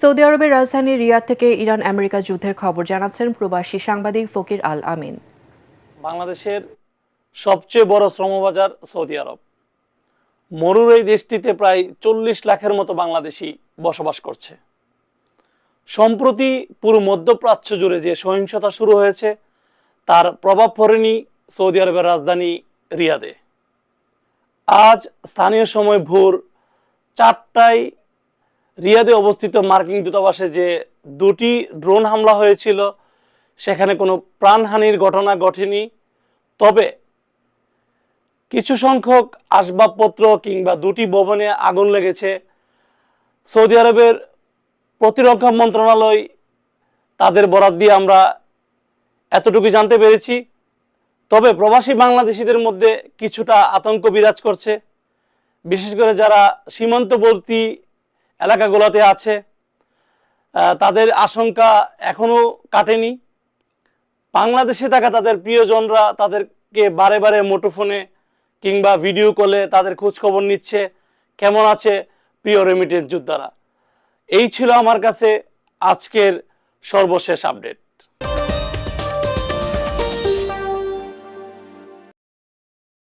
Saudi আরবের রাজধানী রিয়াদ থেকে ইরান আমেরিকা যুদ্ধের খবর জানাচ্ছেন প্রবাসী সাংবাদিক ফকির আল আমিন। বাংলাদেশের সবচেয়ে বড় শ্রমবাজার সৌদি আরব। মরুর এই দেশটিতে প্রায় 40 লাখের মতো বাংলাদেশি বসবাস করছে। সম্প্রতি পুরো মধ্যপ্রাচ্য জুড়ে যে সহিংসতা শুরু হয়েছে তার প্রভাব পড়েনি সৌদি আরবের রাজধানী রিয়াদে। আজ স্থানীয় সময় ভোর 4টায় রিয়াদে অবস্থিত মার্কিন দূতাবাসে যে দুটি ড্রোন হামলা হয়েছিল সেখানে কোনো প্রাণহানির ঘটনা ঘটেনি, তবে কিছু সংখ্যক আসবাবপত্র কিংবা দুটি ভবনে আগুন লেগেছে। সৌদি আরবের প্রতিরক্ষা মন্ত্রণালয় তাদের বরাত দিয়ে আমরা এতটুকু জানতে পেরেছি। তবে প্রবাসী বাংলাদেশিদের মধ্যে কিছুটা আতঙ্ক বিরাজ করছে, বিশেষ করে যারা সীমান্তবর্তী এলাকাগুলোতে আছে তাদের আশঙ্কা এখনও কাটেনি। বাংলাদেশে থাকা তাদের প্রিয়জনরা তাদেরকে বারে বারে মুঠোফোনে কিংবা ভিডিও কলে তাদের খোঁজখবর নিচ্ছে, কেমন আছে প্রিয় রেমিটেন্স যোদ্ধারা। এই ছিল আমার কাছে আজকের সর্বশেষ আপডেট।